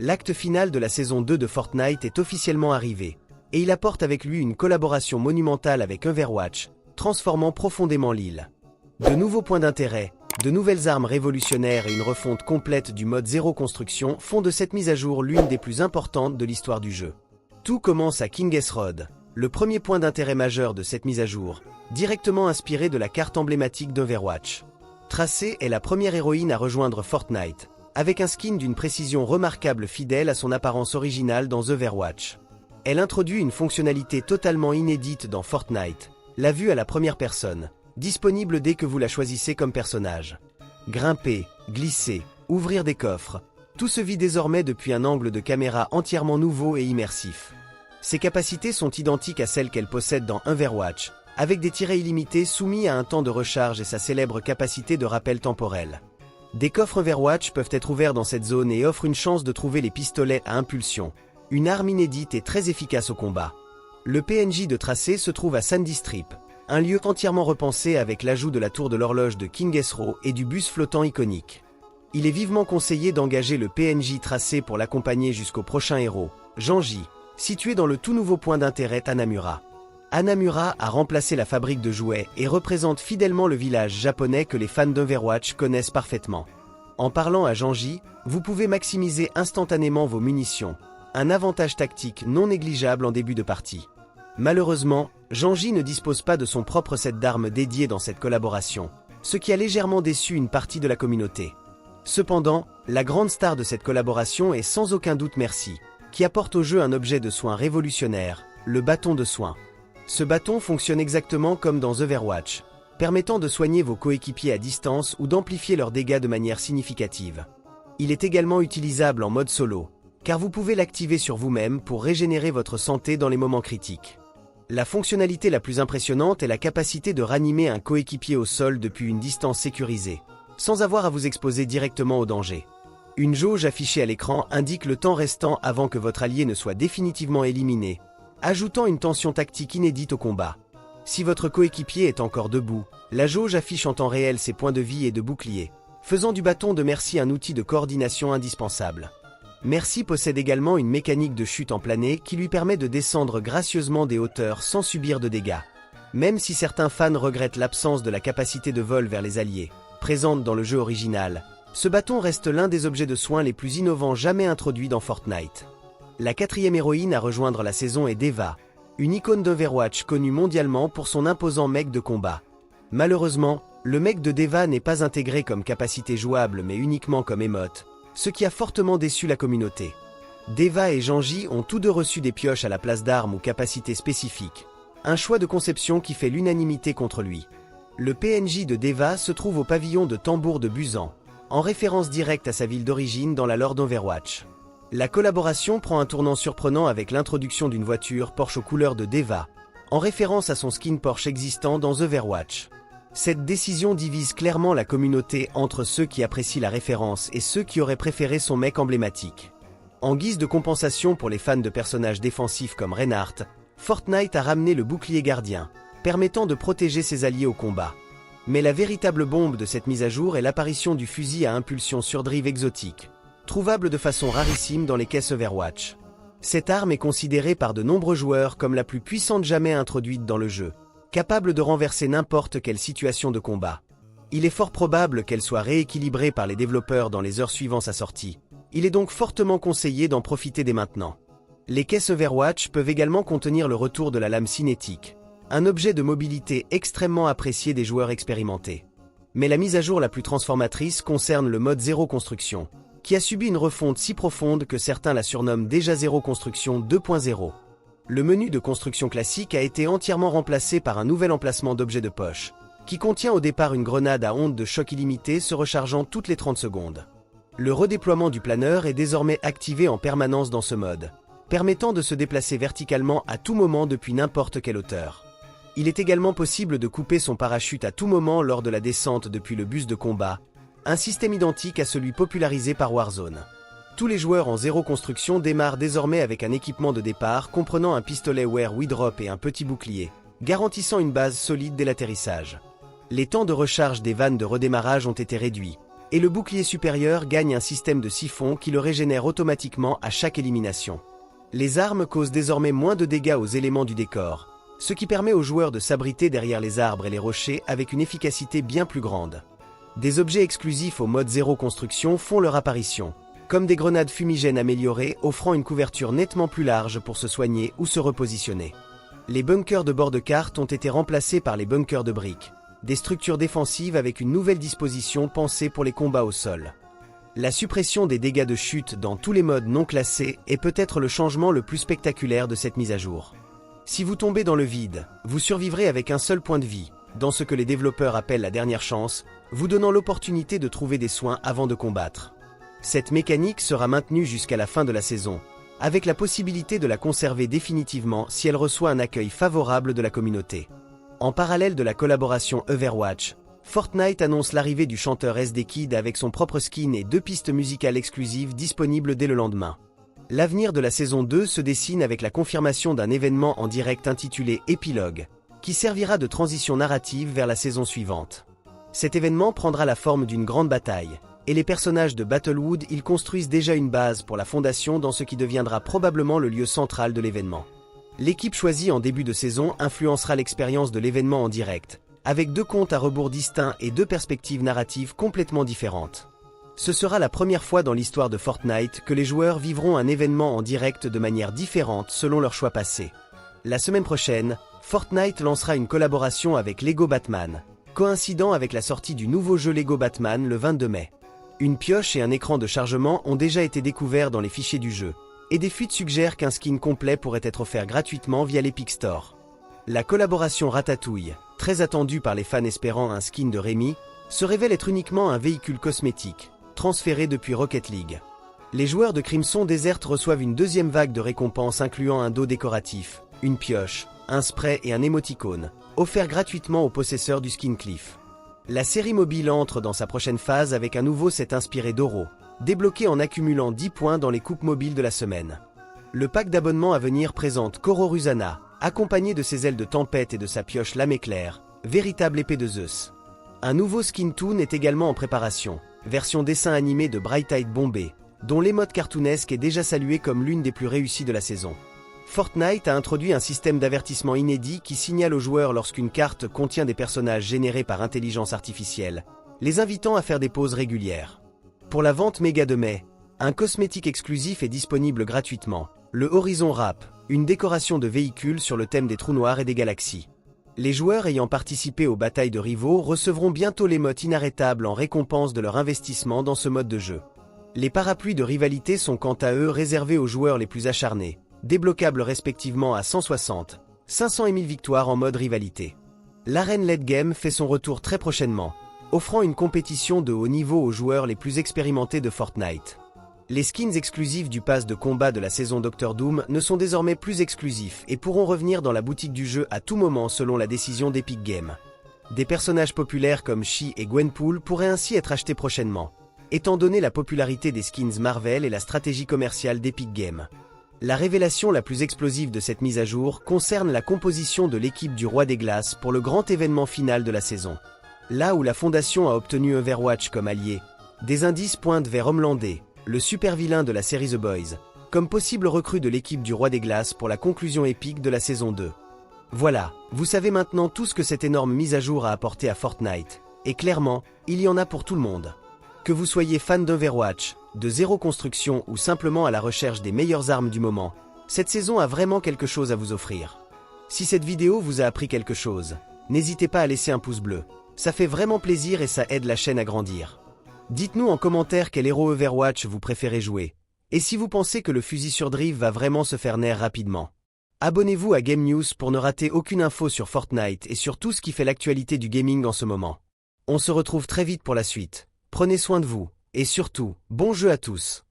L'acte final de la saison 2 de Fortnite est officiellement arrivé, et il apporte avec lui une collaboration monumentale avec Overwatch, transformant profondément l'île. De nouveaux points d'intérêt, de nouvelles armes révolutionnaires et une refonte complète du mode zéro construction font de cette mise à jour l'une des plus importantes de l'histoire du jeu. Tout commence à King's Road, le premier point d'intérêt majeur de cette mise à jour, directement inspiré de la carte emblématique d'Overwatch. Tracé est la première héroïne à rejoindre Fortnite, avec un skin d'une précision remarquable fidèle à son apparence originale dans Overwatch. Elle introduit une fonctionnalité totalement inédite dans Fortnite, la vue à la première personne, disponible dès que vous la choisissez comme personnage. Grimper, glisser, ouvrir des coffres, tout se vit désormais depuis un angle de caméra entièrement nouveau et immersif. Ses capacités sont identiques à celles qu'elle possède dans Overwatch, avec des tirets illimités soumis à un temps de recharge et sa célèbre capacité de rappel temporel. Des coffres Overwatch peuvent être ouverts dans cette zone et offrent une chance de trouver les pistolets à impulsion, une arme inédite et très efficace au combat. Le PNJ de Tracé se trouve à Sandy Strip, un lieu entièrement repensé avec l'ajout de la tour de l'horloge de King's Row et du bus flottant iconique. Il est vivement conseillé d'engager le PNJ Tracé pour l'accompagner jusqu'au prochain héros, Janji, situé dans le tout nouveau point d'intérêt Hanamura. Hanamura a remplacé la fabrique de jouets et représente fidèlement le village japonais que les fans d'Overwatch connaissent parfaitement. En parlant à Janji, vous pouvez maximiser instantanément vos munitions, un avantage tactique non négligeable en début de partie. Malheureusement, Janji ne dispose pas de son propre set d'armes dédié dans cette collaboration, ce qui a légèrement déçu une partie de la communauté. Cependant, la grande star de cette collaboration est sans aucun doute Mercy, qui apporte au jeu un objet de soin révolutionnaire, le bâton de soin. Ce bâton fonctionne exactement comme dans Overwatch, permettant de soigner vos coéquipiers à distance ou d'amplifier leurs dégâts de manière significative. Il est également utilisable en mode solo, car vous pouvez l'activer sur vous-même pour régénérer votre santé dans les moments critiques. La fonctionnalité la plus impressionnante est la capacité de ranimer un coéquipier au sol depuis une distance sécurisée, sans avoir à vous exposer directement au danger. Une jauge affichée à l'écran indique le temps restant avant que votre allié ne soit définitivement éliminé, ajoutant une tension tactique inédite au combat. Si votre coéquipier est encore debout, la jauge affiche en temps réel ses points de vie et de bouclier, faisant du bâton de Mercy un outil de coordination indispensable. Mercy possède également une mécanique de chute en plané qui lui permet de descendre gracieusement des hauteurs sans subir de dégâts. Même si certains fans regrettent l'absence de la capacité de vol vers les alliés, présente dans le jeu original, ce bâton reste l'un des objets de soins les plus innovants jamais introduits dans Fortnite. La quatrième héroïne à rejoindre la saison est D.Va, une icône d'Overwatch connue mondialement pour son imposant mech de combat. Malheureusement, le mech de D.Va n'est pas intégré comme capacité jouable mais uniquement comme émote, ce qui a fortement déçu la communauté. D.Va et Janji ont tous deux reçu des pioches à la place d'armes ou capacités spécifiques, un choix de conception qui fait l'unanimité contre lui. Le PNJ de D.Va se trouve au pavillon de tambour de Busan, en référence directe à sa ville d'origine dans la lore d'Overwatch. La collaboration prend un tournant surprenant avec l'introduction d'une voiture Porsche aux couleurs de D.Va, en référence à son skin Porsche existant dans Overwatch. Cette décision divise clairement la communauté entre ceux qui apprécient la référence et ceux qui auraient préféré son mech emblématique. En guise de compensation pour les fans de personnages défensifs comme Reinhardt, Fortnite a ramené le bouclier gardien, permettant de protéger ses alliés au combat. Mais la véritable bombe de cette mise à jour est l'apparition du fusil à impulsion surdrive exotique, trouvable de façon rarissime dans les caisses Overwatch. Cette arme est considérée par de nombreux joueurs comme la plus puissante jamais introduite dans le jeu, capable de renverser n'importe quelle situation de combat. Il est fort probable qu'elle soit rééquilibrée par les développeurs dans les heures suivant sa sortie. Il est donc fortement conseillé d'en profiter dès maintenant. Les caisses Overwatch peuvent également contenir le retour de la lame cinétique, un objet de mobilité extrêmement apprécié des joueurs expérimentés. Mais la mise à jour la plus transformatrice concerne le mode zéro construction, qui a subi une refonte si profonde que certains la surnomment déjà Zéro Construction 2.0. Le menu de construction classique a été entièrement remplacé par un nouvel emplacement d'objets de poche, qui contient au départ une grenade à onde de choc illimitée se rechargeant toutes les 30 secondes. Le redéploiement du planeur est désormais activé en permanence dans ce mode, permettant de se déplacer verticalement à tout moment depuis n'importe quelle hauteur. Il est également possible de couper son parachute à tout moment lors de la descente depuis le bus de combat, un système identique à celui popularisé par Warzone. Tous les joueurs en zéro construction démarrent désormais avec un équipement de départ comprenant un pistolet Wear We Drop et un petit bouclier, garantissant une base solide dès l'atterrissage. Les temps de recharge des vannes de redémarrage ont été réduits, et le bouclier supérieur gagne un système de siphon qui le régénère automatiquement à chaque élimination. Les armes causent désormais moins de dégâts aux éléments du décor, ce qui permet aux joueurs de s'abriter derrière les arbres et les rochers avec une efficacité bien plus grande. Des objets exclusifs au mode zéro construction font leur apparition, comme des grenades fumigènes améliorées offrant une couverture nettement plus large pour se soigner ou se repositionner. Les bunkers de bord de carte ont été remplacés par les bunkers de briques, des structures défensives avec une nouvelle disposition pensée pour les combats au sol. La suppression des dégâts de chute dans tous les modes non classés est peut-être le changement le plus spectaculaire de cette mise à jour. Si vous tombez dans le vide, vous survivrez avec un seul point de vie, dans ce que les développeurs appellent la dernière chance, vous donnant l'opportunité de trouver des soins avant de combattre. Cette mécanique sera maintenue jusqu'à la fin de la saison, avec la possibilité de la conserver définitivement si elle reçoit un accueil favorable de la communauté. En parallèle de la collaboration Overwatch, Fortnite annonce l'arrivée du chanteur SD Kid avec son propre skin et 2 pistes musicales exclusives disponibles dès le lendemain. L'avenir de la saison 2 se dessine avec la confirmation d'un événement en direct intitulé Épilogue, qui servira de transition narrative vers la saison suivante. Cet événement prendra la forme d'une grande bataille, et les personnages de Battlewood y construisent déjà une base pour la fondation dans ce qui deviendra probablement le lieu central de l'événement. L'équipe choisie en début de saison influencera l'expérience de l'événement en direct, avec 2 comptes à rebours distincts et 2 perspectives narratives complètement différentes. Ce sera la première fois dans l'histoire de Fortnite que les joueurs vivront un événement en direct de manière différente selon leur choix passé. La semaine prochaine, Fortnite lancera une collaboration avec Lego Batman, coïncidant avec la sortie du nouveau jeu Lego Batman le 22 mai. Une pioche et un écran de chargement ont déjà été découverts dans les fichiers du jeu, et des fuites suggèrent qu'un skin complet pourrait être offert gratuitement via l'Epic Store. La collaboration Ratatouille, très attendue par les fans espérant un skin de Rémi, se révèle être uniquement un véhicule cosmétique, transféré depuis Rocket League. Les joueurs de Crimson Desert reçoivent une deuxième vague de récompenses incluant un dos décoratif, une pioche, un spray et un émoticône, offerts gratuitement aux possesseurs du skin Cliff. La série mobile entre dans sa prochaine phase avec un nouveau set inspiré d'Oro, débloqué en accumulant 10 points dans les coupes mobiles de la semaine. Le pack d'abonnement à venir présente Koro Rusana, accompagné de ses ailes de tempête et de sa pioche lame éclair, véritable épée de Zeus. Un nouveau skin toon est également en préparation, version dessin animé de Bright Eyed Bombay, dont l'émote cartoonesque est déjà saluée comme l'une des plus réussies de la saison. Fortnite a introduit un système d'avertissement inédit qui signale aux joueurs lorsqu'une carte contient des personnages générés par intelligence artificielle, les invitant à faire des pauses régulières. Pour la vente méga de mai, un cosmétique exclusif est disponible gratuitement, le Horizon Wrap, une décoration de véhicules sur le thème des trous noirs et des galaxies. Les joueurs ayant participé aux batailles de rivaux recevront bientôt l'émote inarrêtable en récompense de leur investissement dans ce mode de jeu. Les parapluies de rivalité sont quant à eux réservés aux joueurs les plus acharnés, débloquables respectivement à 160, 500 et 1000 victoires en mode rivalité. L'arène Late Game fait son retour très prochainement, offrant une compétition de haut niveau aux joueurs les plus expérimentés de Fortnite. Les skins exclusifs du pass de combat de la saison Doctor Doom ne sont désormais plus exclusifs et pourront revenir dans la boutique du jeu à tout moment selon la décision d'Epic Games. Des personnages populaires comme Shi et Gwenpool pourraient ainsi être achetés prochainement, étant donné la popularité des skins Marvel et la stratégie commerciale d'Epic Games. La révélation la plus explosive de cette mise à jour concerne la composition de l'équipe du Roi des Glaces pour le grand événement final de la saison. Là où la Fondation a obtenu Overwatch comme allié, des indices pointent vers Homelander, le super vilain de la série The Boys, comme possible recrue de l'équipe du Roi des Glaces pour la conclusion épique de la saison 2. Voilà, vous savez maintenant tout ce que cette énorme mise à jour a apporté à Fortnite, et clairement, il y en a pour tout le monde. Que vous soyez fan d'Overwatch, de zéro construction ou simplement à la recherche des meilleures armes du moment, cette saison a vraiment quelque chose à vous offrir. Si cette vidéo vous a appris quelque chose, n'hésitez pas à laisser un pouce bleu, ça fait vraiment plaisir et ça aide la chaîne à grandir. Dites-nous en commentaire quel héros Overwatch vous préférez jouer, et si vous pensez que le fusil sur Drive va vraiment se faire naître rapidement. Abonnez-vous à Game News pour ne rater aucune info sur Fortnite et sur tout ce qui fait l'actualité du gaming en ce moment. On se retrouve très vite pour la suite. Prenez soin de vous, et surtout, bon jeu à tous.